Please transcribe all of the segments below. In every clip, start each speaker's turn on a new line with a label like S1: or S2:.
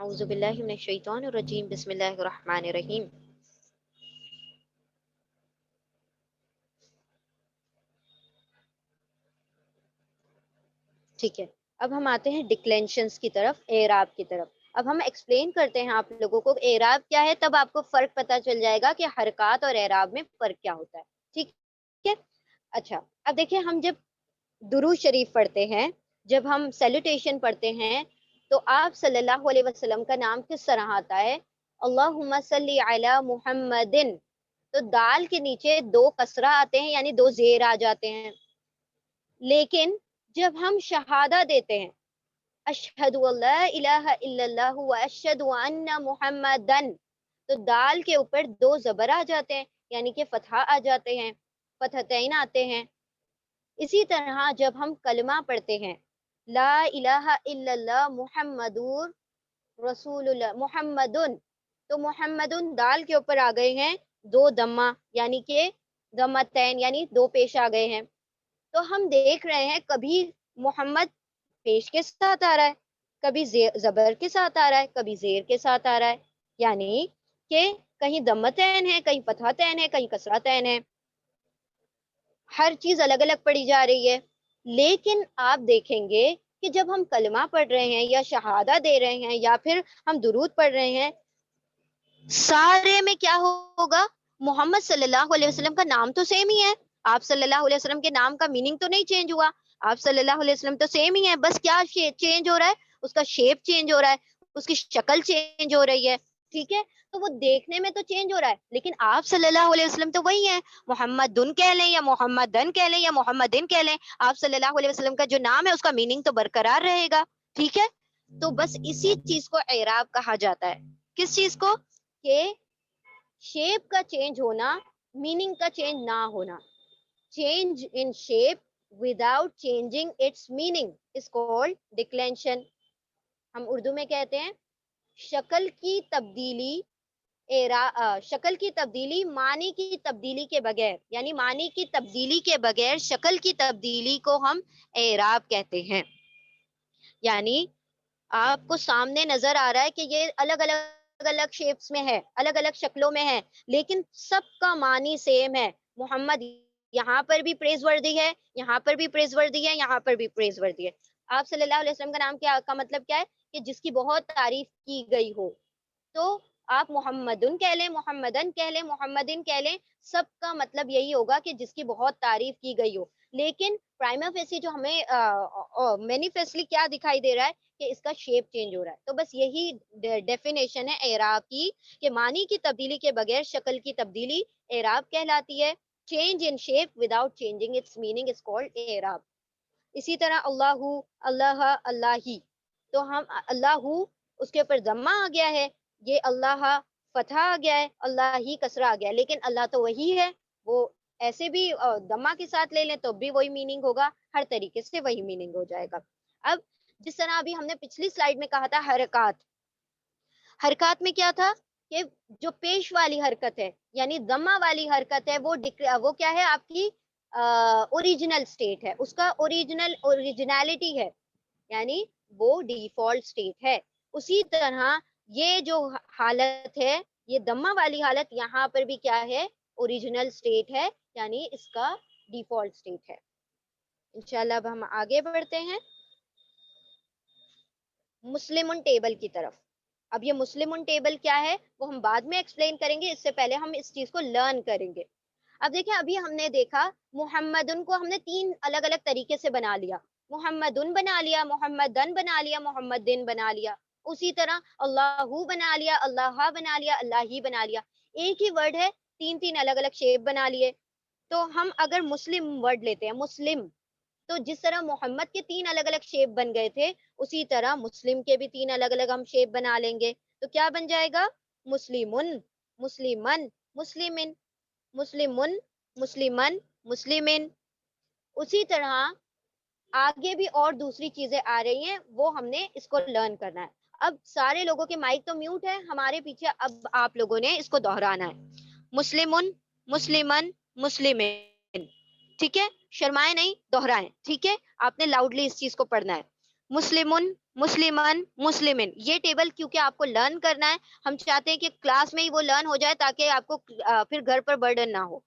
S1: اعوذ باللہ من الشیطان الرجیم بسم اللہ الرحمن الرحیم. ٹھیک ہے، اب ہم آتے ہیں ڈکلینشنز کی طرف، اعراب کی طرف. اب ہم ایکسپلین کرتے ہیں آپ لوگوں کو اعراب کیا ہے، تب آپ کو فرق پتہ چل جائے گا کہ حرکات اور اعراب میں فرق کیا ہوتا ہے. ٹھیک ہے، اچھا اب دیکھیں، ہم جب درود شریف پڑھتے ہیں، جب ہم سیلوٹیشن پڑھتے ہیں، تو آپ صلی اللہ علیہ وسلم کا نام کس طرح آتا ہے؟ اللہم صلی علی محمدن. تو دال کے نیچے دو کسرہ آتے ہیں، یعنی دو زیر آ جاتے ہیں. لیکن جب ہم شہادہ دیتے ہیں، اشہد اللہ الہ الا اللہ و اشہد ان محمدن، تو دال کے اوپر دو زبر آ جاتے ہیں، یعنی کہ فتحہ آ جاتے ہیں، فتحتین آتے ہیں. اسی طرح جب ہم کلمہ پڑھتے ہیں، لا الہ الا اللہ محمد رسول اللہ محمدن، تو محمدن دال کے اوپر آ گئے ہیں دو دمہ، یعنی کہ دمتین، یعنی دو پیش آ گئے ہیں. تو ہم دیکھ رہے ہیں کبھی محمد پیش کے ساتھ آ رہا ہے، کبھی زبر کے ساتھ آ رہا ہے، کبھی زیر کے ساتھ آ رہا ہے، یعنی کہ کہیں دمتین ہے، کہیں فتحتین ہے، کہیں کسرتین ہے. ہر چیز الگ الگ پڑھی جا رہی ہے. لیکن آپ دیکھیں گے کہ جب ہم کلمہ پڑھ رہے ہیں یا شہادہ دے رہے ہیں یا پھر ہم درود پڑھ رہے ہیں، سارے میں کیا ہوگا؟ محمد صلی اللہ علیہ وسلم کا نام تو سیم ہی ہے. آپ صلی اللہ علیہ وسلم کے نام کا میننگ تو نہیں چینج ہوا. آپ صلی اللہ علیہ وسلم تو سیم ہی ہے، بس کیا چینج ہو رہا ہے؟ اس کا شیپ چینج ہو رہا ہے، اس کی شکل چینج ہو رہی ہے. ٹھیک ہے، تو وہ دیکھنے میں تو چینج ہو رہا ہے، لیکن آپ صلی اللہ علیہ وسلم تو وہی ہیں. محمد دن کہہ لیں یا محمد دن کہہ لیں یا محمد دن کہہ لیں، آپ صلی اللہ علیہ وسلم کا جو نام ہے اس کا میننگ تو برقرار رہے گا. ٹھیک ہے، تو بس اسی چیز کو اعراب کہا جاتا ہے. کس چیز کو؟ کہ شیپ کا چینج ہونا، میننگ کا چینج نہ ہونا. Change in shape without changing its meaning is called declension. ہم اردو میں کہتے ہیں شکل کی تبدیلی، شکل کی تبدیلی معنی کی تبدیلی کے بغیر، یعنی معنی کی تبدیلی کے بغیر شکل کی تبدیلی کو ہم اعراب کہتے ہیں. یعنی آپ کو سامنے نظر آ رہا ہے کہ یہ الگ الگ شیپس میں ہے، الگ الگ شکلوں میں ہے، لیکن سب کا معنی سیم ہے. محمد یہاں پر بھی پریز وردی ہے، یہاں پر بھی پریز وردی ہے، یہاں پر بھی پریز وردی ہے. آپ صلی اللہ علیہ وسلم کا نام کیا کا مطلب کیا ہے؟ کہ جس کی بہت تعریف کی گئی ہو. تو آپ محمدن کہہ لیں، محمدن کہہ لیں، محمدن کہہ لیں، سب کا مطلب یہی ہوگا کہ جس کی بہت تعریف کی گئی ہو. لیکن پرائما فیسی جو ہمیں مینیفیسٹلی کیا دکھائی دے رہا ہے کہ اس کا شیپ چینج ہو رہا ہے. تو بس یہی ڈیفینیشن ہے اعراب کی، کہ معنی کی تبدیلی کے بغیر شکل کی تبدیلی اعراب کہلاتی ہے. Change in shape without changing its meaning is called اعراب. اسی طرح اللہ، اللہ، اللہ ہی، تو ہم اللہ اس کے اوپر ضمہ آ گیا ہے، یہ اللہ فتح آ گیا ہے، اللہ ہی کسرہ آ گیا ہے، لیکن اللہ تو وہی ہے. وہ ایسے بھی ضمہ کے ساتھ لے لیں تو بھی وہی میننگ ہوگا، ہر طریقے سے وہی میننگ ہو جائے گا. اب جس طرح ابھی ہم نے پچھلی سلائیڈ میں کہا تھا حرکات، حرکات میں کیا تھا کہ جو پیش والی حرکت ہے، یعنی ضمہ والی حرکت ہے، وہ کیا ہے؟ آپ کی اوریجنل سٹیٹ ہے، اس کا اوریجنالٹی ہے، یعنی وہ ڈیفالٹ سٹیٹ ہے. اسی طرح یہ جو حالت ہے، یہ ضمہ والی حالت، یہاں پر بھی کیا ہے؟ اوریجنل سٹیٹ ہے، یعنی اس کا ڈیفالٹ سٹیٹ ہے. انشاءاللہ اب ہم آگے بڑھتے ہیں مسلمن ٹیبل کی طرف. اب یہ مسلمن ٹیبل کیا ہے وہ ہم بعد میں ایکسپلین کریں گے، اس سے پہلے ہم اس چیز کو لرن کریں گے. اب دیکھیں، ابھی ہم نے دیکھا محمدن کو ہم نے تین الگ الگ طریقے سے بنا لیا. محمدن بنا لیا، محمدن بنا لیا، محمدن بنا لیا. اسی طرح اللہ بنا لیا، اللہ بنا لیا، اللہ ہی بنا لیا. ایک ہی ورڈ ہے، تین تین الگ الگ شیپ بنا لیے. تو ہم اگر مسلم ورڈ لیتے ہیں، مسلم، تو جس طرح محمد کے تین الگ الگ شیپ بن گئے تھے، اسی طرح مسلم کے بھی تین الگ الگ ہم شیپ بنا لیں گے. تو کیا بن جائے گا؟ مسلمن، مسلمن، مسلمن، مسلمن، مسلمن، مسلمن. اسی طرح آگے بھی اور دوسری چیزیں آ رہی ہیں، وہ ہم نے اس کو لرن کرنا ہے. اب سارے لوگوں کے مائک تو میوٹ ہے ہمارے پیچھے، اب آپ لوگوں نے اس کو دہرانا ہے. مسلمن، مسلمن، مسلمن. ٹھیک ہے، شرمائے نہیں، دہرائیں. ٹھیک ہے، آپ نے لاؤڈلی اس چیز کو پڑھنا ہے. مسلمن، مسلمن، مسلمن. یہ ٹیبل کیونکہ آپ کو لرن کرنا ہے، ہم چاہتے ہیں کہ کلاس میں ہی وہ لرن ہو جائے تاکہ آپ کو پھر گھر پر برڈن نہ ہو.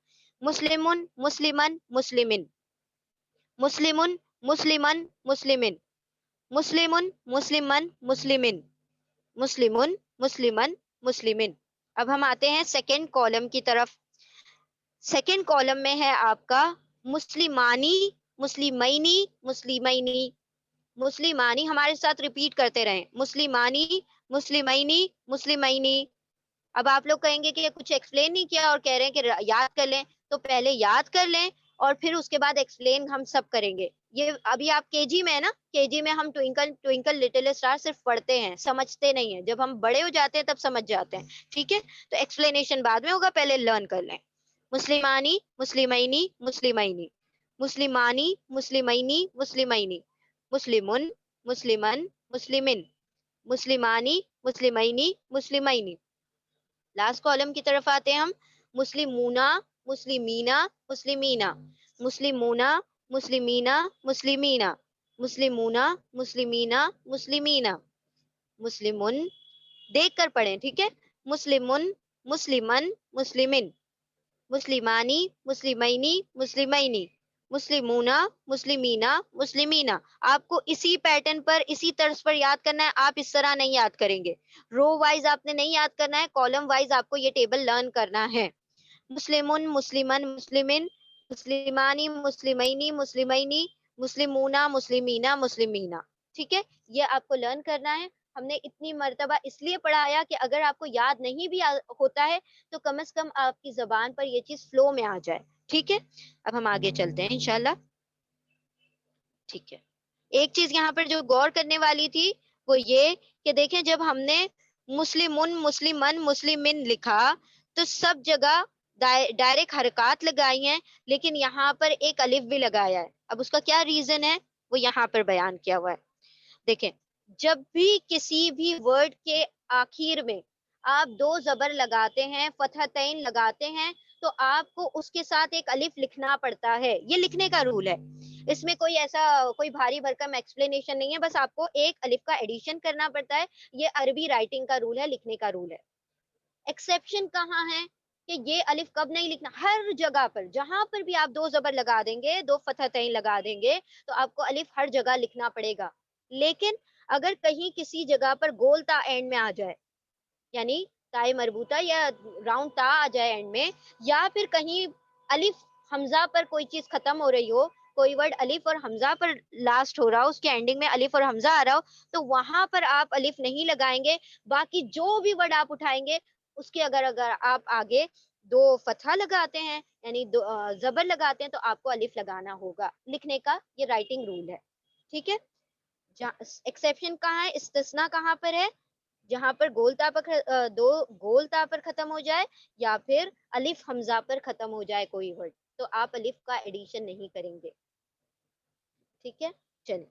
S1: مسلمن، مسلمن، مسلمن. مسلمن، مسلمن، مسلمن. مسلمن، مسلمن، مسلمن. مسلمن، مسلمن، مسلمن. اب ہم آتے ہیں سیکنڈ کالم کی طرف. سیکنڈ کالم میں ہے آپ کا مسلمانی، مسلمینی، مسلمینی. مسلمانی ہمارے ساتھ ریپیٹ کرتے رہیں، مسلمانی، مسلمینی، مسلمینی. اب آپ لوگ کہیں گے کہ کچھ ایکسپلین نہیں کیا اور کہہ رہے ہیں کہ یاد کر لیں، تو پہلے یاد کر لیں اور پھر اس کے بعد ایکسپلین ہم سب کریں گے. یہ ابھی آپ کے جی میں ہے نا، کے جی میں ہم ٹوئنکل ٹوئنکل لٹل اسٹار صرف پڑھتے ہیں، سمجھتے نہیں ہیں. جب ہم بڑے ہو جاتے ہیں تب سمجھ جاتے ہیں. ٹھیک ہے، تو ایکسپلینیشن بعد میں ہوگا، پہلے لرن کر لیں. مسلمانی، مسلمینی، مسلمینی. مسلمانی، مسلمینی، مسلمینی. مسلمن، مسلمن، مسلمن. مسلمانی، مسلمینی، مسلمینی. لاسٹ کالم کی طرف آتے ہیں ہم. مسلمونا، مسلمینا، مسلمینا. مسلمونا، مسلمینا، مسلمینا. مسلمونا، مسلمینا، مسلمینا. مسلمن، دیکھ کر پڑھیں، ٹھیک ہے. مسلمن، مسلمن، مسلمن. مسلمانی، مسلمینی، مسلمینی. مسلمونا، مسلمینا، مسلمینا. آپ کو اسی پیٹرن پر، اسی طرز پر یاد کرنا ہے. آپ اس طرح نہیں یاد کریں گے، رو وائز آپ نے نہیں یاد کرنا ہے، کالم وائز آپ کو یہ ٹیبل لرن کرنا ہے. مسلمن، مسلمن، مسلمن. مسلمانی، مسلمینی، مسلمینی. مسلمونا، مسلمینا، مسلمینا. ٹھیک ہے، یہ آپ کو لرن کرنا ہے. ہم نے اتنی مرتبہ اس لیے پڑھایا کہ اگر آپ کو یاد نہیں بھی ہوتا ہے تو کم از کم آپ کی زبان پر یہ چیز فلو میں آ جائے. ٹھیک ہے، اب ہم آگے چلتے ہیں انشاءاللہ. ٹھیک ہے، ایک چیز یہاں پر جو غور کرنے والی تھی وہ یہ کہ دیکھیں، جب ہم نے مسلمن، مسلمن، مسلمن لکھا تو سب جگہ ڈائریکٹ حرکات لگائی ہیں، لیکن یہاں پر ایک الف بھی لگایا ہے. اب اس کا کیا ریزن ہے وہ یہاں پر بیان کیا ہوا ہے. دیکھیں، جب بھی کسی بھی ورڈ کے آخر میں آپ دو زبر لگاتے ہیں، فتحتین لگاتے ہیں، تو آپ کو اس کے ساتھ ایک الف لکھنا پڑتا ہے. یہ لکھنے کا رول ہے، اس میں کوئی ایسا کوئی بھاری بھرکم ایکسپلینیشن نہیں ہے، بس آپ کو ایک الف کا ایڈیشن کرنا پڑتا ہے. یہ عربی رائٹنگ کا رول ہے، لکھنے کا رول ہے. ایکسیپشن کہاں ہے کہ یہ الف کب نہیں لکھنا؟ ہر جگہ پر جہاں پر بھی آپ دو زبر لگا دیں گے، دو فتحتین لگا دیں گے، تو آپ کو الف ہر جگہ لکھنا پڑے گا. لیکن اگر کہیں کسی جگہ پر گول تا اینڈ میں آ جائے، یعنی تائے مربوطہ یا راؤنڈ تا آ جائے اینڈ میں، یا پھر کہیں الف حمزہ پر کوئی چیز ختم ہو رہی ہو، کوئی ورڈ الف اور حمزہ پر لاسٹ ہو رہا ہو، اس کے اینڈنگ میں الف اور حمزہ آ رہا ہو، تو وہاں پر آپ الف نہیں لگائیں گے. باقی جو بھی ورڈ آپ اٹھائیں گے اس کے اگر آپ آگے دو فتحہ لگاتے ہیں، یعنی دو زبر لگاتے ہیں، تو آپ کو الف لگانا ہوگا. لکھنے کا یہ رائٹنگ رول ہے. ٹھیک ہے، ایکسیپشن کہاں ہے، استثناء کہاں پر ہے؟ جہاں پر گولتا پر دو گولتا پر ختم ہو جائے یا پھر الف حمزہ پر ختم ہو جائے کوئی ورڈ، تو آپ الف کا ایڈیشن نہیں کریں گے. ٹھیک ہے، چلیں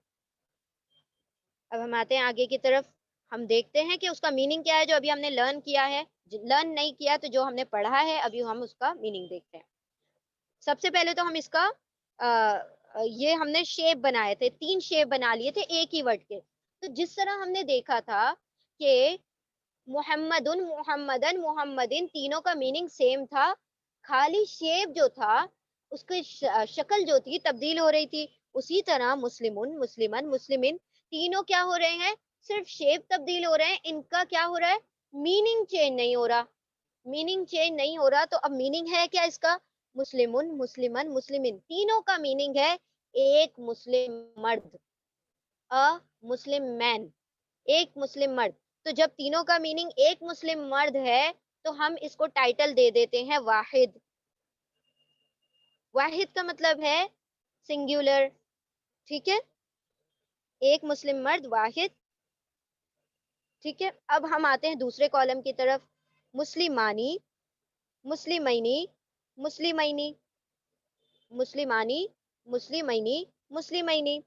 S1: اب ہم آتے ہیں آگے کی طرف. ہم دیکھتے ہیں کہ اس کا میننگ کیا ہے جو ابھی ہم نے لرن کیا ہے. لرن نہیں کیا تو جو ہم نے پڑھا ہے ابھی ہم اس کا میننگ دیکھتے ہیں. سب سے پہلے تو ہم اس کا یہ ہم نے شیپ بنائے تھے، 3 شیپ بنا لیے تھے ایک ہی ورڈ کے. تو جس طرح ہم نے دیکھا تھا کہ محمدن، محمدن، محمدن، تینوں کا میننگ سیم تھا، خالی شیپ جو تھا اس کی شکل جو تھی تبدیل ہو رہی تھی. اسی طرح مسلمن، مسلمن، مسلمن، تینوں کیا ہو رہے ہیں؟ صرف شیپ تبدیل ہو رہے ہیں، ان کا کیا ہو رہا ہے؟ میننگ چینج نہیں ہو رہا. میننگ چینج نہیں ہو رہا، تو اب میننگ ہے کیا اس کا؟ مسلمن، مسلمن، مسلمن. تینوں کا میننگ ہے ایک مسلم مرد، مسلم مین، ایک مسلم مرد. تو جب تینوں کا میننگ ایک مسلم مرد ہے تو ہم اس کو ٹائٹل دے دیتے ہیں واحد. واحد کا مطلب ہے سنگولر. ٹھیک ہے، ایک مسلم مرد، واحد. ٹھیک ہے، اب ہم آتے ہیں دوسرے کالم کی طرف. مسلمانی، مسلمینی، مسلمینی. مسلمانی، مسلمینی، مسلمینی.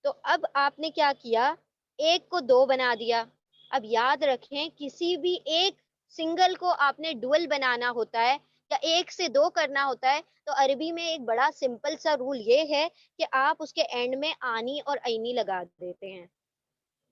S1: تو اب آپ نے کیا کیا؟ ایک کو دو بنا دیا. اب یاد رکھیں کسی بھی ایک سنگل کو آپ نے ڈوئل بنانا ہوتا ہے یا ایک سے دو کرنا ہوتا ہے تو عربی میں ایک بڑا سمپل سا رول یہ ہے کہ آپ اس کے اینڈ میں آنی اور عینی لگا دیتے ہیں.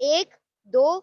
S1: 1, 2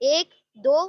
S1: 1, 2,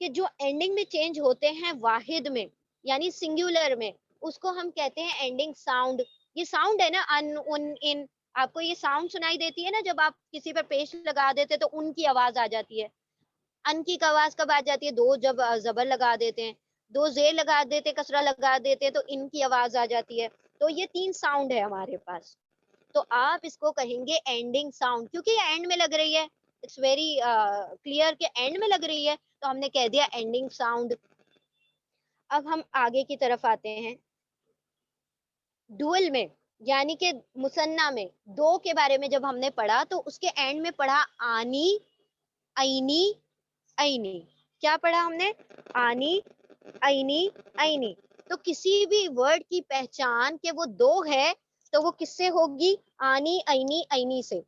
S1: کہ جو اینڈنگ میں چینج ہوتے ہیں واحد میں یعنی سنگولر میں، اس کو ہم کہتے ہیں اینڈنگ ساؤنڈ. یہ ساؤنڈ ہے نا، ان ان ان، آپ کو یہ ساؤنڈ سنائی دیتی ہے نا جب آپ کسی پر پیسٹ لگا دیتے تو ان کی آواز آ جاتی ہے. ان کی آواز کب آ جاتی ہے؟ دو جب زبر لگا دیتے ہیں، دو زیر لگا دیتے، کسرہ لگا دیتے تو ان کی آواز آ جاتی ہے. تو یہ 3 ساؤنڈ ہے ہمارے پاس. تو آپ اس کو کہیں گے اینڈنگ ساؤنڈ، کیونکہ یہ اینڈ میں لگ رہی ہے. اٹس ویری کلیئر کہ اینڈ میں لگ رہی ہے تو ہم نے کہہ دیا اینڈنگ ساؤنڈ. اب ہم آگے کی طرف آتے ہیں. ڈوئل میں یعنی کہ مثنیٰ میں دو کے بارے میں جب ہم نے پڑھا تو اس کے اینڈ میں پڑھا آنی، اینی، اینی. کیا پڑھا ہم نے؟ آنی، اینی، اینی. تو کسی بھی ورڈ کی پہچان کہ وہ دو ہے تو وہ کس سے ہوگی؟ آنی، اینی، اینی سے.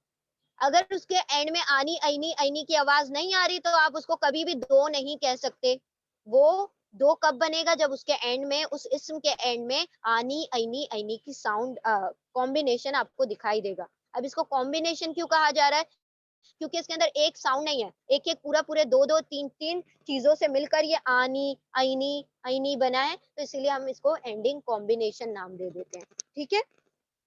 S1: اگر اس کے اینڈ میں آنی، اینی، اینی کی آواز نہیں آ رہی تو آپ اس کو کبھی بھی دو نہیں کہہ سکتے. وہ دو کب بنے گا؟ جب اس کے اینڈ میں، اس اسم کے اینڈ میں آنی، اینی، اینی کی ساؤنڈ کمبینیشن آپ کو دکھائی دے گا. اب اس کو کمبینیشن کیوں کہا جا رہا ہے؟ کیونکہ اس کے اندر ایک ساؤنڈ نہیں ہے، ایک ایک پورے دو دو تین تین چیزوں سے مل کر یہ آنی، اینی، اینی بنا ہے. تو اسی لیے ہم اس کو اینڈنگ کمبینیشن نام دے دیتے ہیں. ٹھیک ہے،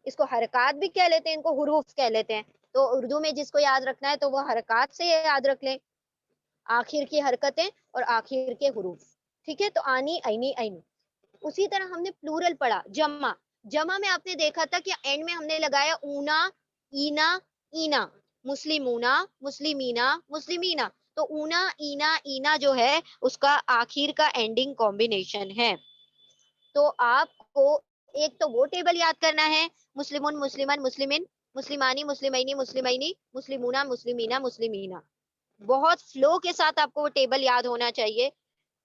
S1: اس کو حرکات بھی کہہ لیتے ہیں، ان کو حروف کہہ لیتے ہیں. تو اردو میں جس کو یاد رکھنا ہے تو وہ حرکات سے یاد رکھ لیں، آخر کی حرکتیں اور آخر کے حروف. ٹھیک ہے، تو آنی، اینی، اینی. اسی طرح ہم نے پلورل پڑھا، جمع. جمع میں آپ نے دیکھا تھا کہ اینڈ میں ہم نے لگایا اونا، اینا، اینا. مسلمونا، مسلمینا، مسلمینا. تو اونا، اینا، اینا جو ہے اس کا آخر کا اینڈنگ کمبینیشن ہے. تو آپ کو ایک تو وہ ٹیبل یاد کرنا ہے، مسلمون، مسلمن، مسلمن، مسلمانی، مسلمینی، مسلمینی، مسلمونا، مسلمینا، مسلمینا. بہت فلو کے ساتھ آپ کو وہ ٹیبل یاد ہونا چاہیے.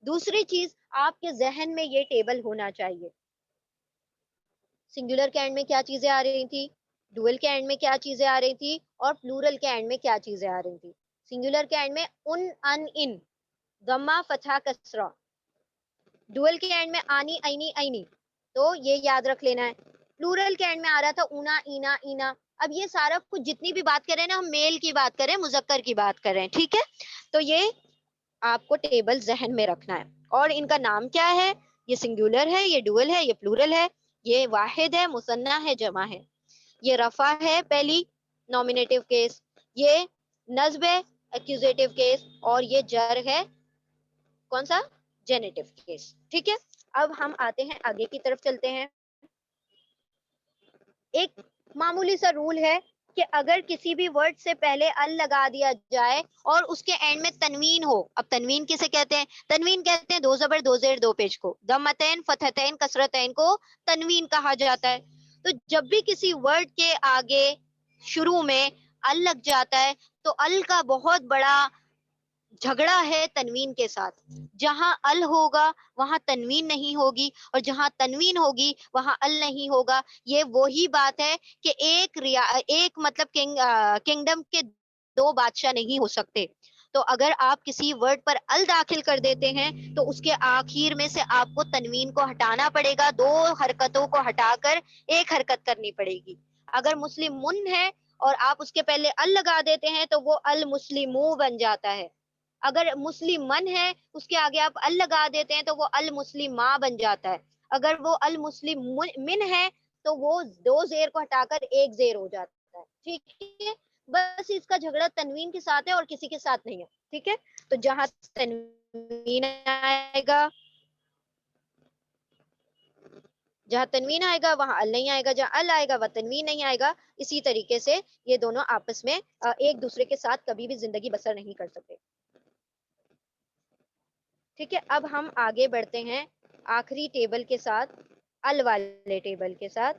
S1: دوسری چیز، آپ کے ذہن میں یہ ٹیبل ہونا چاہیے. سنگولر کے اینڈ میں کیا چیزیں آ رہی تھی، ڈوئل کے اینڈ میں کیا چیزیں آ رہی تھی، اور پلورل کے اینڈ میں کیا چیزیں آ رہی تھی. سنگولر کے اینڈ میں ان، ان، ضمہ، فتحہ، کسرہ. ڈوئل کے اینڈ میں آنی، اینی، اینی. تو یہ یاد رکھ لینا ہے. پلورل کے اینڈ میں آ رہا تھا اونا، اینا، اینا. اب یہ سارا کچھ جتنی بھی بات کر رہے ہیں نا، ہم میل کی بات کریں، مذکر کی بات کر رہے ہیں. ٹھیک ہے، تو یہ آپ کو ٹیبل ذہن میں رکھنا ہے. اور ان کا نام کیا ہے؟ یہ سنگولر ہے، یہ ڈوئل ہے، یہ پلورل ہے، یہ واحد ہے، مثنیٰ ہے، جمع ہے. یہ رفع ہے پہلی، نومینیٹو کیس. یہ نصب ہے، ایکوزیٹو کیس. اور یہ جر ہے، کون سا؟ جینیٹو کیس. ٹھیک ہے، اب ہم آتے ہیں آگے کی طرف چلتے ہیں. ایک معمولی سا رول ہے کہ اگر کسی بھی ورڈ سے پہلے ال لگا دیا جائے اور اس کے اینڈ میں تنوین ہو. اب تنوین کسے کہتے ہیں؟ تنوین کہتے ہیں دو زبر دو زیر دو پیش کو. ضمتین، فتحتین، کسرتین کو تنوین کہا جاتا ہے. تو جب بھی کسی ورڈ کے آگے شروع میں ال لگ جاتا ہے تو ال کا بہت بڑا جھگڑا ہے تنوین کے ساتھ. جہاں ال ہوگا وہاں تنوین نہیں ہوگی، اور جہاں تنوین ہوگی وہاں ال نہیں ہوگا. یہ وہی بات ہے کہ ایک مطلب کنگڈم کے دو بادشاہ نہیں ہو سکتے. تو اگر آپ کسی ورڈ پر ال داخل کر دیتے ہیں تو اس کے آخر میں سے آپ کو تنوین کو ہٹانا پڑے گا. دو حرکتوں کو ہٹا کر ایک حرکت کرنی پڑے گی. اگر مسلم من ہے اور آپ اس کے پہلے ال لگا دیتے ہیں تو وہ المسلمو بن جاتا ہے. اگر مسلم من ہے اس کے آگے آپ ال لگا دیتے ہیں تو وہ المسلمہ بن جاتا ہے. اگر وہ المسلم من ہے تو وہ دو زیر کو ہٹا کر ایک زیر ہو جاتا ہے. ٹھیک ہے، بس اس کا جھگڑا تنوین کے ساتھ ہے اور کسی کے ساتھ نہیں ہے. ٹھیک ہے، تو جہاں تنوین آئے گا، جہاں تنوین آئے گا وہاں ال نہیں آئے گا، جہاں ال آئے گا وہ تنوین نہیں آئے گا. اسی طریقے سے یہ دونوں آپس میں ایک دوسرے کے ساتھ کبھی بھی زندگی بسر نہیں کر سکتے. ٹھیک ہے، اب ہم آگے بڑھتے ہیں آخری ٹیبل کے ساتھ، ال والے ٹیبل کے ساتھ.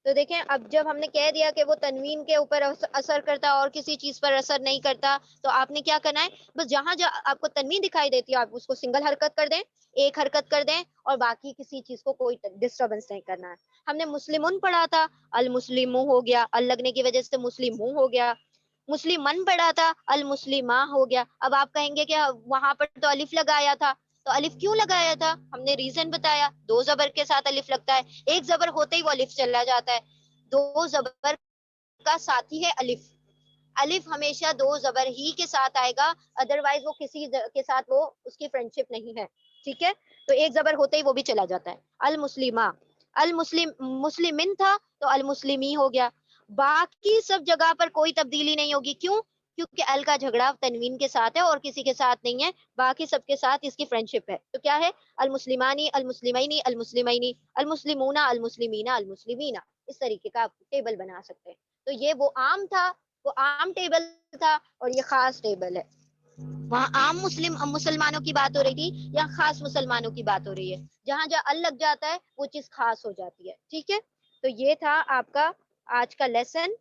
S1: تو دیکھیں اب جب ہم نے کہہ دیا کہ وہ تنوین کے اوپر اثر کرتا اور کسی چیز پر اثر نہیں کرتا، تو آپ نے کیا کرنا ہے؟ بس جہاں جہاں آپ کو تنوین دکھائی دیتی ہے آپ اس کو سنگل حرکت کر دیں، ایک حرکت کر دیں، اور باقی کسی چیز کو کوئی ڈسٹربنس نہیں کرنا ہے. ہم نے مسلمون پڑھا تھا، المسلمو ہو گیا، ال لگنے کی وجہ سے مسلمو ہو گیا. مسلمن پڑھا تھا، المسلمہ ہو گیا. اب آپ کہیں گے کہ وہاں پر تو الف لگایا تھا، تو الف کیوں لگایا تھا؟ ہم نے ریزن بتایا. دو زبر کے ساتھ الف لگتا ہے، ایک زبر ہوتے ہی وہ الف چلا جاتا ہے. دو زبر کا ساتھی ہے الف. الف ہمیشہ دو زبر ہی کے ساتھ آئے گا, ادروائز وہ کسی کے ساتھ وہ اس کی فرینڈشپ نہیں ہے, ٹھیک ہے. تو ایک زبر ہوتے ہی وہ بھی چلا جاتا ہے. المسلمہ, المسلم مسلمن تھا تو المسلمی ہو گیا. باقی سب جگہ پر کوئی تبدیلی نہیں ہوگی, کیوں؟ کیونکہ ال کا جھگڑا تنوین کے ساتھ ہے اور کسی کے ساتھ نہیں ہے, باقی سب کے ساتھ اس کی فرینڈشپ ہے. تو کیا ہے؟ المسلمانی, المسلمینی, المسلمینی, المسلمون, المسلمین, المسلمین. اس طریقے کا آپ ٹیبل بنا سکتے ہیں. تو یہ وہ عام تھا, وہ عام ٹیبل تھا, اور یہ خاص ٹیبل ہے. وہاں عام مسلمانوں کی بات ہو رہی تھی, یا خاص مسلمانوں کی بات ہو رہی ہے. جہاں جہاں ال لگ جاتا ہے وہ چیز خاص ہو جاتی ہے, ٹھیک ہے. تو یہ تھا آپ کا آج کا لیسن.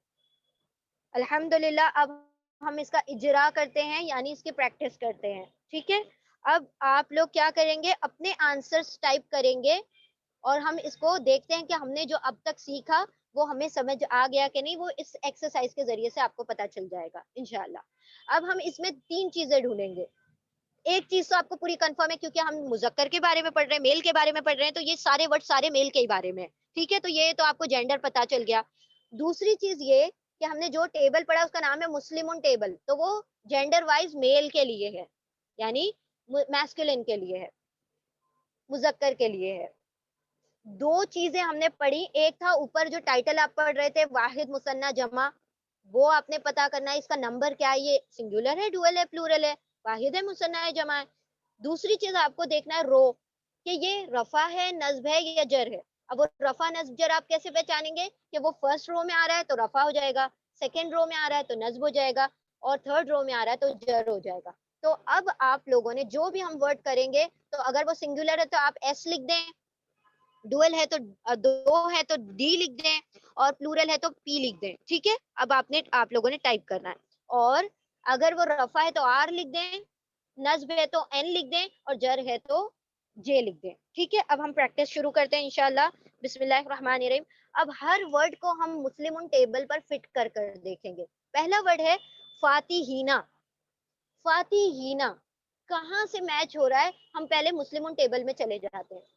S1: الحمدللہ اب ہم اس کا اجرا کرتے ہیں, یعنی اس کی پریکٹس کرتے ہیں, ٹھیک ہے. اب آپ لوگ کیا کریں گے, اپنے آنسرز ٹائپ کریں گے, اور ہم اس کو دیکھتے ہیں کہ ہم نے جو اب تک سیکھا وہ ہمیں سمجھ آ گیا کہ نہیں, وہ اس ایکسرسائز کے ذریعے سے آپ کو پتا چل جائے گا انشاءاللہ. اب ہم اس میں 3 چیزیں ڈھونڈیں گے. ایک چیز تو آپ کو پوری کنفرم ہے, کیونکہ ہم مذکر کے بارے میں پڑھ رہے ہیں, میل کے بارے میں پڑھ رہے ہیں, تو یہ سارے ورڈ سارے میل کے ہی بارے میں, ٹھیک ہے. تو یہ تو آپ کو جینڈر پتا چل گیا. دوسری چیز یہ کہ ہم نے جو ٹیبل پڑھا اس کا نام ہے مسلمون ٹیبل, تو وہ جینڈر وائز میل کے لیے ہے, یعنی میسکولین کے لیے ہے, مذکر کے لیے ہے. 2 چیزیں ہم نے پڑھی, ایک تھا اوپر جو ٹائٹل آپ پڑھ رہے تھے واحد مثنیٰ جمع, وہ آپ نے پتا کرنا ہے اس کا نمبر کیا ہے, یہ سنگولر ہے, ڈوئل ہے, پلورل ہے, واحد ہے, مثنیٰ ہے, جمع ہے. دوسری چیز آپ کو دیکھنا ہے رو, کہ یہ رفع ہے, نصب ہے, یا جر ہے. اب وہ رفع نصب جر آپ کیسے پہچانیں گے, کہ وہ فرسٹ رو میں آ رہا ہے تو رفع ہو جائے گا, سیکنڈ رو میں آ رہا ہے تو نصب ہو جائے گا, اور تھرڈ رو میں آ رہا ہے تو جر ہو جائے گا. تو اب آپ لوگوں نے جو بھی ہم ورڈ کریں گے, تو اگر وہ سنگولر ہے تو آپ ایس لکھ دیں, ڈوئل ہے تو 2 ہے تو ڈی لکھ دیں, اور پلورل ہے تو پی لکھ دیں, ٹھیک ہے. اب آپ لوگوں نے ٹائپ کرنا ہے, اور اگر وہ رفع ہے تو آر لکھ دیں, نصب ہے تو این لکھ دیں, اور جر ہے تو جے لکھ دیں, ٹھیک ہے. اب ہم پریکٹس شروع کرتے ہیں انشاءاللہ. بسم اللہ الرحمن الرحیم. اب ہر ورڈ کو ہم مسلمون ٹیبل پر فٹ کر کر دیکھیں گے. پہلا ورڈ ہے فاتحینہ. فاتحینہ کہاں سے میچ ہو رہا ہے, ہم پہلے مسلمون ٹیبل میں چلے جاتے ہیں.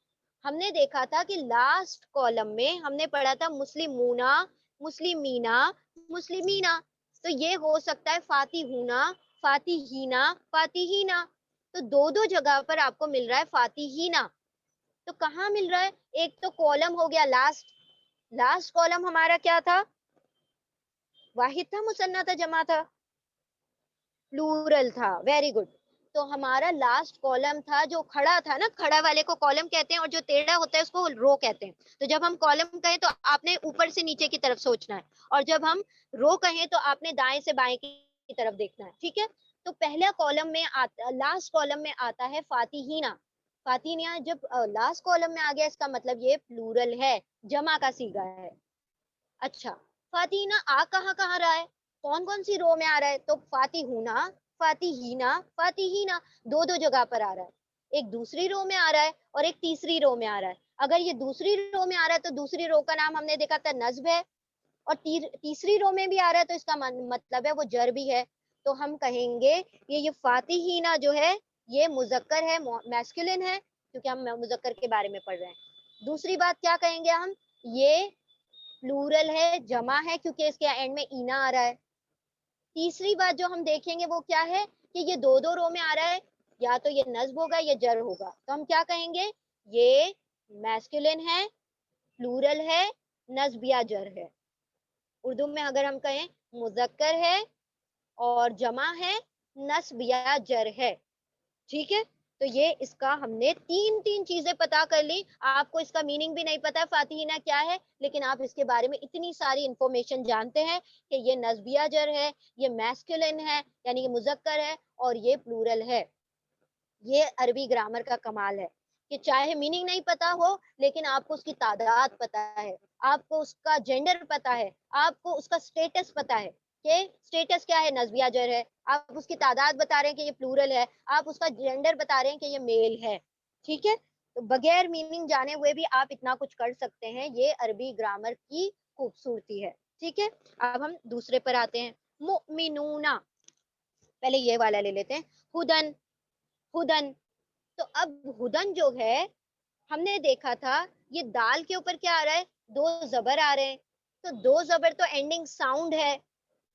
S1: ہم نے دیکھا تھا کہ لاسٹ کالم میں ہم نے پڑھا تھا مسلمونا, مسلمینا, مسلمینا, تو یہ ہو سکتا ہے فاتحونا, فاتحینا, فاتحینا. تو 2 جگہ پر آپ کو مل رہا ہے فاتحینا. تو کہاں مل رہا ہے, ایک تو کالم ہو گیا لاسٹ کالم ہمارا کیا تھا, واحد تھا, مثنیٰ تھا, جمع تھا, پلورل تھا, ویری گڈ. تو ہمارا لاسٹ کالم تھا جو کھڑا تھا نا, کھڑا والے کو کالم کہتے ہیں, اور جو ٹیڑھا ہوتا ہے اس کو رو کہتے ہیں. تو جب ہم کالم کہیں تو آپ نے اوپر سے نیچے کی طرف سوچنا ہے, اور جب ہم رو کہیں تو آپ نے دائیں سے بائیں کی طرف دیکھنا ہے, ٹھیک ہے. تو پہلا کالم میں لاسٹ کالم میں آتا ہے فاتحینہ. فاتحینہ جب لاسٹ کالم میں آ گیا, اس کا مطلب یہ پلورل ہے, جمع کا صیغہ ہے. اچھا, فاتحینہ آ کہاں کہاں رہا ہے, کون کون سی رو میں آ رہا ہے, تو فاتحونا, فاتحینہ, فاتحینہ 2 جگہ پر آ رہا ہے. ایک دوسری رو میں آ رہا ہے, اور ایک تیسری رو میں آ رہا ہے. اگر یہ دوسری رو میں آ رہا ہے تو دوسری رو کا نام ہم نے دیکھا تھا نصب ہے, اور تیسری رو میں بھی آ رہا ہے تو اس کا مطلب ہے وہ جر بھی ہے. تو ہم کہیں گے یہ فاتحینہ جو ہے یہ مذکر ہے, میسکولین ہے, کیونکہ ہم مذکر کے بارے میں پڑھ رہے ہیں. دوسری بات کیا کہیں گے ہم, یہ پلورل ہے, جمع ہے, کیونکہ اس کے اینڈ میں اینا آ رہا ہے. تیسری بات جو ہم دیکھیں گے وہ کیا ہے, کہ یہ 2 رو میں آ رہا ہے, یا تو یہ نصب ہوگا یا جر ہوگا. تو ہم کیا کہیں گے, یہ میسکولین ہے, پلورل ہے, نصب یا جر ہے. اردو میں اگر ہم کہیں مذکر ہے اور جمع ہے, نصب یا جر ہے, ٹھیک ہے. تو یہ اس کا ہم نے 3 چیزیں پتا کر لی. آپ کو اس کا میننگ بھی نہیں پتا فاتحینہ کیا ہے, لیکن آپ اس کے بارے میں اتنی ساری انفارمیشن جانتے ہیں کہ یہ نصبیہ جر ہے, یہ میسکولین ہے یعنی یہ مذکر ہے, اور یہ پلورل ہے. یہ عربی گرامر کا کمال ہے کہ چاہے میننگ نہیں پتا ہو, لیکن آپ کو اس کی تعداد پتا ہے, آپ کو اس کا جینڈر پتا ہے, آپ کو اس کا سٹیٹس پتا ہے کہ سٹیٹس کیا ہے, نصبیہ جر ہے. آپ اس کی تعداد بتا رہے ہیں کہ یہ پلورل ہے, آپ اس کا جینڈر بتا رہے ہیں کہ یہ میل ہے, ٹھیک ہے. تو بغیر میننگ جانے ہوئے بھی آپ اتنا کچھ کر سکتے ہیں, یہ عربی گرامر کی خوبصورتی ہے, ٹھیک ہے. اب ہم دوسرے پر آتے ہیں, مؤمنون. پہلے یہ والا لے لیتے ہیں, ہدن. ہدن, تو اب ہدن جو ہے ہم نے دیکھا تھا یہ دال کے اوپر کیا آ رہا ہے, 2 زبر آ رہے ہیں. تو 2 زبر تو اینڈنگ ساؤنڈ ہے,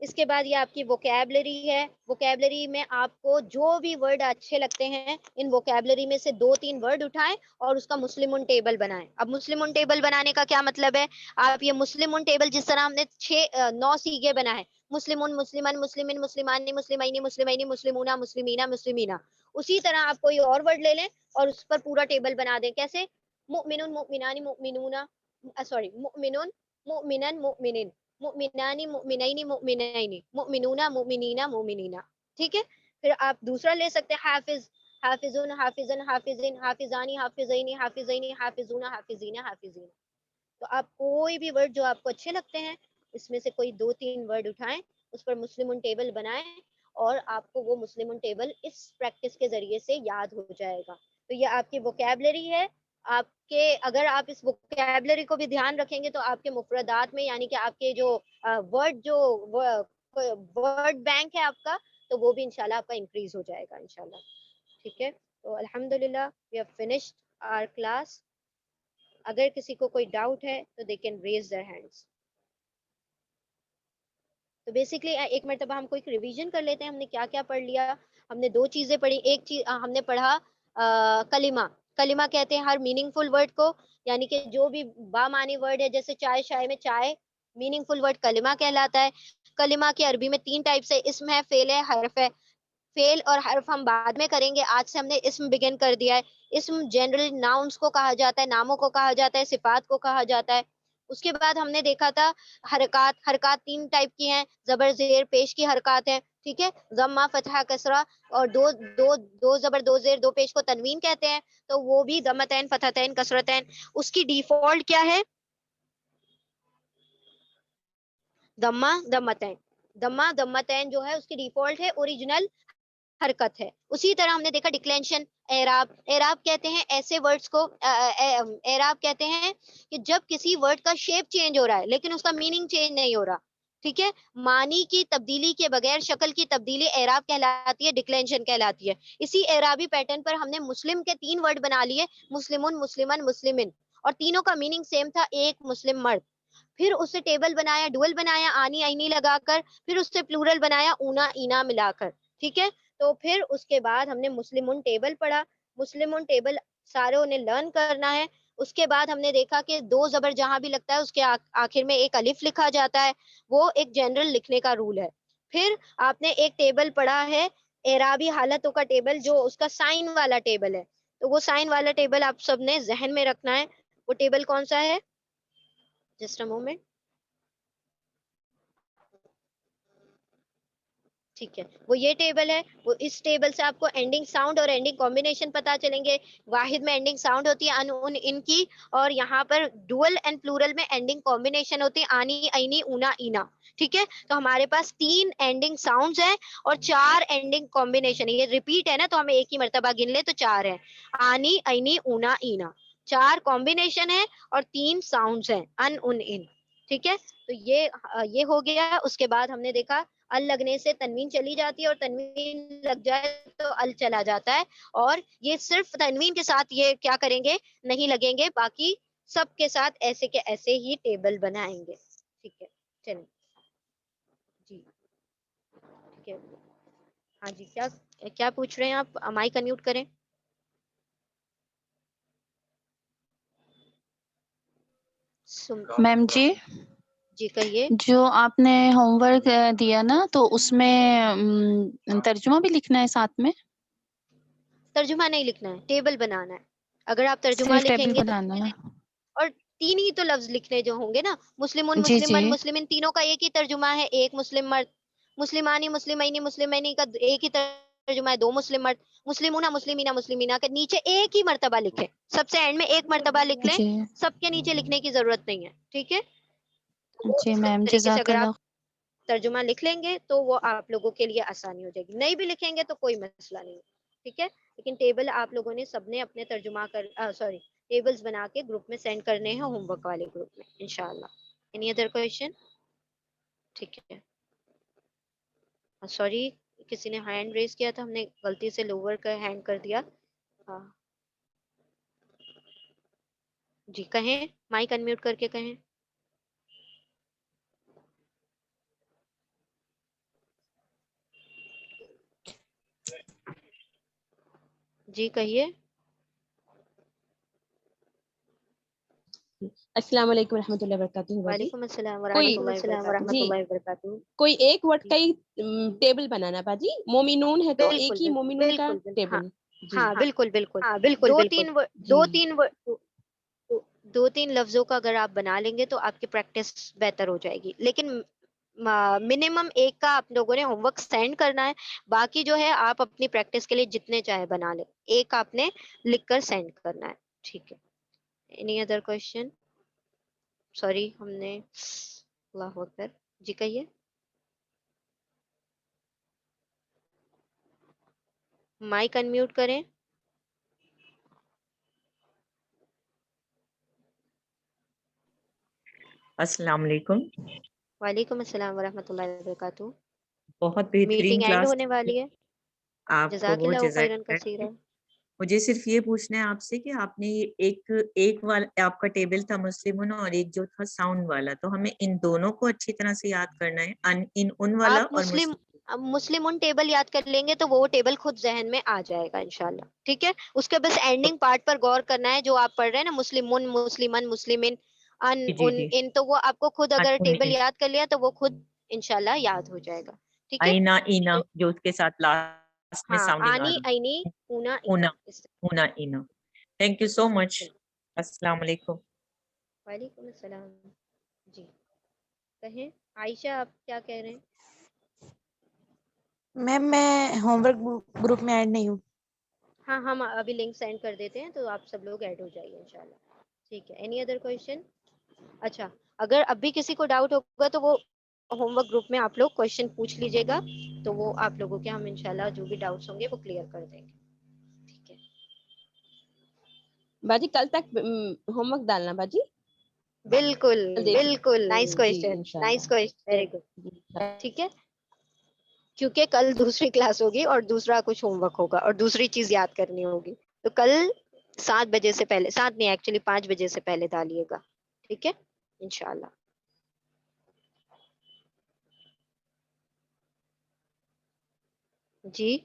S1: اس کے بعد یہ آپ کی ووکیبلری ہے. ووکیبلری میں آپ کو جو بھی ورڈ اچھے لگتے ہیں ان ووکیبلری میں سے 2-3 ورڈ اٹھائیں اور اس کا مسلم ان ٹیبل بنائیں. اب مسلم ان ٹیبل بنانے کا کیا مطلب ہے؟ آپ یہ مسلم ان ٹیبل جس طرح ہم نے 9 سیگے بنائے، مسلم ان، مسلمن، مسلمن، مسلمانی، مسلمینی، مسلمینی، مسلمونا، مسلمینا، مسلمینا، اسی طرح آپ کوئی اور ورڈ لے لیں اور اس پر پورا ٹیبل بنا دیں. کیسے؟ مؤمن، مؤمنانی، مؤمنونا، سوری، مؤمن، مؤمنن، مؤمنین، مؤمنانی، مؤمنین، مؤمنین، مؤمنون، مؤمنین، مومنینا. ٹھیک ہے. پھر آپ دوسرا لے سکتے ہیں حافظ، حافظون، حافظن، حافظین، حافظانی، حافظین، حافظین، حافظون، حافظین، حافظین. تو آپ کوئی بھی ورڈ جو آپ کو اچھے لگتے ہیں اس میں سے کوئی 2-3 ورڈ اٹھائیں، اس پر مسلم ٹیبل بنائیں اور آپ کو وہ مسلم ٹیبل اس پریکٹس کے ذریعے سے یاد ہو جائے گا. تو یہ آپ کی ووکیبلری ہے. آپ کے اگر آپ اس ووکیبلری کو بھی دھیان رکھیں گے تو آپ کے مفردات میں یعنی کہ آپ کے جو ورڈ بینک ہے آپ کا، تو وہ بھی انشاءاللہ آپ کا انکریز ہو جائے گا انشاءاللہ. ٹھیک ہے. تو الحمدللہ we have finished our class. اگر کسی کو کوئی ڈاؤٹ ہے تو they can raise their hands. تو بیسکلی ایک مرتبہ ہم کو ایک ریویژن کر لیتے ہیں. ہم نے کیا کیا پڑھ لیا؟ ہم نے 2 چیزیں پڑھی. ایک چیز ہم نے پڑھا کلمہ. کلمہ کہتے ہیں ہر میننگ فل ورڈ کو، یعنی کہ جو بھی بامعنی ورڈ ہے، جیسے چائے شائے میں چائے، میننگ فل ورڈ کلمہ کہلاتا ہے. کلمہ کی عربی میں 3 ٹائپس ہے، اسم ہے، فعل ہے، حرف ہے. فعل اور حرف ہم بعد میں کریں گے، آج سے ہم نے اسم بگن کر دیا ہے. اسم جنرل ناؤنس کو کہا جاتا ہے، ناموں کو کہا جاتا ہے، صفات کو کہا جاتا ہے. اس کے بعد ہم نے دیکھا تھا حرکات. حرکات 3 ٹائپ کی ہیں، زبر زیر پیش کی حرکات ہیں. ٹھیک ہے. ضمہ، فتحہ، کسرہ، اور دو زبر دو زیر دو پیش کو تنوین کہتے ہیں. تو وہ بھی ضمتین، فتحتین، کسرتین. اس کی ڈیفالٹ کیا ہے؟ ضمہ، ضمتین. ضمہ، ضمتین جو ہے اس کی ڈیفالٹ ہے، اوریجنل حرکت ہے. اسی طرح ہم نے دیکھا ڈکلینشن، اعراب. اعراب کہتے ہیں ایسے ورڈز کو، اعراب کہتے ہیں کہ جب کسی ورڈ کا شیپ چینج ہو رہا ہے لیکن اس کا میننگ چینج نہیں ہو رہا. ٹھیک ہے. معنی کی تبدیلی کے بغیر شکل کی تبدیلی اعراب کہلاتی ہے، ڈکلینشن کہلاتی ہے. اسی اعرابی پیٹرن پر ہم نے مسلم کے 3 ورڈ بنا لیے، مسلمن، مسلمن، مسلمن، اور تینوں کا میننگ سیم تھا، ایک مسلم مرد. پھر اس سے ٹیبل بنایا، ڈوئل بنایا، آنی آئینی لگا کر. پھر اس سے پلورل بنایا، اونا اینا ملا کر. ٹھیک ہے. تو پھر اس کے بعد ہم نے مسلم ان ٹیبل پڑھا. مسلم ان ٹیبل ساروں نے لرن کرنا ہے. اس کے بعد ہم نے دیکھا کہ 2 زبر جہاں بھی لگتا ہے اس کے آخر میں ایک الف لکھا جاتا ہے، وہ ایک جنرل لکھنے کا رول ہے. پھر آپ نے ایک ٹیبل پڑھا ہے اعرابی حالتوں کا ٹیبل، جو اس کا سائن والا ٹیبل ہے. تو وہ سائن والا ٹیبل آپ سب نے ذہن میں رکھنا ہے. وہ ٹیبل کون سا ہے؟ Just a moment. ٹھیک ہے. وہ یہ ٹیبل ہے. وہ اس ٹیبل سے آپ کو اینڈنگ ساؤنڈ اور اینڈنگ کمبینیشن پتا چلیں گے. واحد میں اینڈنگ ساؤنڈ ہوتی ہے ان ان ان کی، اور یہاں پر ڈوئل اینڈ پلورل میں اینڈنگ کمبینیشن ہوتی ہے آنی عینی اونا اینا. ٹھیک ہے. تو ہمارے پاس 3 اینڈنگ ساؤنڈز ہیں اور 4 اینڈنگ کمبینیشن ہے. یہ ریپیٹ ہے نا، تو ہمیں ایک ہی مرتبہ گن لے تو 4 ہیں، آنی عینی اونا اینا. 4 کمبینیشن ہے اور 3 ساؤنڈز ہیں، ان ان ان. ٹھیک ہے. تو یہ ہو گیا. اس کے بعد ہم نے دیکھا ال لگنے سے تنوین چلی جاتی ہے، اور تنوین لگ جائے تو ال چلا جاتا ہے. اور یہ صرف تنوین کے ساتھ یہ کیا کریں گے؟ نہیں لگیں گے، باقی سب کے ساتھ ایسے کے ایسے ہی ٹیبل بنائیں گے. ٹھیک ہے. چلیں جی. ٹھیک ہے. ہاں جی. کیا پوچھ رہے ہیں آپ؟ مائک انمیوٹ کریں.
S2: میم جی،
S1: جی کہیے.
S2: جو آپ نے ہوم ورک دیا نا، تو اس میں ترجمہ بھی لکھنا ہے ساتھ میں؟
S1: ترجمہ نہیں لکھنا ہے، ٹیبل بنانا ہے. اگر آپ ترجمہ
S2: صرف
S1: لکھیں
S2: ٹیبل
S1: گے تو
S2: بنانا ہے؟
S1: اور 3 ہی تو لفظ لکھنے جو ہوں گے نا، مسلمون،
S2: جی جی
S1: مسلمن، مسلمین، تینوں کا ایک ہی ترجمہ ہے، ایک مسلم مرد. مسلمانی، مسلمینی، مسلمینی کا ایک ہی ترجمہ ہے، 2 مسلم مرد. مسلمونہ، مسلمینہ، مسلمینہ کے نیچے ایک ہی مرتبہ لکھیں. سب سے اینڈ میں ایک مرتبہ لکھ لیں،
S2: جی
S1: سب کے نیچے لکھنے کی ضرورت نہیں ہے. ٹھیک ہے. وہ
S2: جی
S1: اس
S2: میم،
S1: طریقے سے
S2: جزاک
S1: اگر آپ
S2: اللہ.
S1: ترجمہ لکھ لیں گے تو وہ آپ لوگوں کے لیے آسانی ہو جائے گی. نہیں بھی لکھیں گے تو کوئی مسئلہ نہیں. ٹھیک ہے. لیکن ٹیبل آپ لوگوں نے سب نے اپنے ترجمہ ٹیبلز بنا کے گروپ میں سینڈ کرنے ہیں، ہوم ورک والے گروپ میں انشاءاللہ. Any other question? ٹھیک ہے. سوری، کسی نے ہینڈ ریز کیا تھا، ہم نے غلطی سے لوور کا ہینڈ کر دیا. ہاں جی کہیں، مائک انمیوٹ کر کے کہیں. جی کہیے.
S3: السلام علیکم ورحمۃ اللہ وبرکاتہ. باجی
S1: وعلیکم السلام
S3: کوئی
S1: ورحمۃ
S3: جی
S1: اللہ وبرکاتہ.
S3: کوئی ایک ورڈ کا ہی ٹیبل بنانا باجی. مومنون ہے تو ایک ہی مومنون کا ٹیبل. جی
S1: ہاں بالکل بالکل.
S3: ہاں بالکل
S1: دو تین لفظوں کا اگر آپ بنا لیں گے تو آپ کی پریکٹس بہتر ہو جائے گی. لیکن منیمم ایک کا آپ لوگوں نے ہوم ورک سینڈ کرنا ہے. باقی جو ہے آپ اپنی پریکٹس کے لیے جتنے چاہے بنا لیں. ایک آپ نے لکھ کر سینڈ کرنا ہے. ٹھیک ہے. Any other question? سوری ہم نے اللہ اکبر. جی کہیے. مائک انمیوٹ کریں.
S4: السلام علیکم.
S1: وعلیکم السلام ورحمۃ اللہ وبرکاتہ.
S4: بہت بہترین
S1: میٹنگ اینڈ
S4: کلاس.
S1: ہونے والی ہے.
S4: آپ کو
S1: جزاک
S4: بہت
S1: اللہ
S4: جزاک
S1: خیرن
S4: اللہ
S1: کثیرا.
S4: خیر. مجھے صرف یہ پوچھنا ہے آپ سے کہ آپ نے ایک والا آپ کا ٹیبل تھا مسلمون اور ایک جو تھا ساؤنڈ والا, تو ہمیں ان دونوں کو اچھی طرح سے یاد کرنا ہے. ان والا
S1: آپ
S4: اور
S1: مسلم ان ٹیبل یاد کر لیں گے تو وہ ٹیبل خود ذہن میں آ جائے گا انشاءاللہ. ٹھیک ہے. اس کے بس اینڈنگ پارٹ پر غور کرنا ہے جو آپ پڑھ رہے ہیں نا, مسلمون مسلمن مسلمین ان
S4: جی
S1: ان, تو وہ آپ کو خود اگر ٹیبل
S4: ان
S1: یاد کر لیا تو وہ خود انشاءاللہ یاد ہو جائے گا. ٹھیک ہے.
S4: اینا اینا جو اس کے ساتھ لاسٹ میں
S1: ہاں
S4: ساؤنڈنگ آ
S1: آنی
S4: رہی
S1: اینی اونا
S4: ہونا
S1: اینا.
S4: ہونا اینا. تھینک یو سو مچ. السلام علیکم.
S1: وعلیکم السلام. جی کہیں عائشہ آپ کیا کہہ رہے ہیں؟
S5: میم میں ہوم ورک گروپ میں ایڈ نہیں ہوں.
S1: ہاں ہم ابھی لنک سینڈ کر دیتے ہیں تو آپ سب لوگ ایڈ ہو جائیے انشاءاللہ. ٹھیک ہے. Any other question? اچھا اگر اب بھی کسی کو ڈاؤٹ ہوگا تو وہ ہوم ورک گروپ میں آپ لوگ کویشچن پوچھ لیجیے گا, تو وہ آپ لوگوں کے ہم انشاءاللہ جو بھی ڈاؤٹس ہوں گے وہ کلیئر کر دیں گے. ٹھیک ہے
S3: باجی کل تک ہوم ورک ڈالنا باجی.
S1: بالکل بالکل. نائس
S3: جی
S1: کویشچن نائس
S3: انشاءاللہ.
S1: کویشچن. Very good. ٹھیک ہے. کیونکہ کل دوسری کلاس ہوگی اور دوسرا کچھ ہوم ورک ہوگا اور دوسری چیز یاد کرنی ہوگی, تو کل 7 بجے سے پہلے, 7 نہیں ایکچولی 5 بجے سے پہلے ڈالیے گا. ٹھیک ہے انشاءاللہ. جی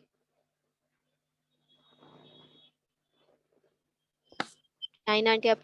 S1: 9 آنٹی آپ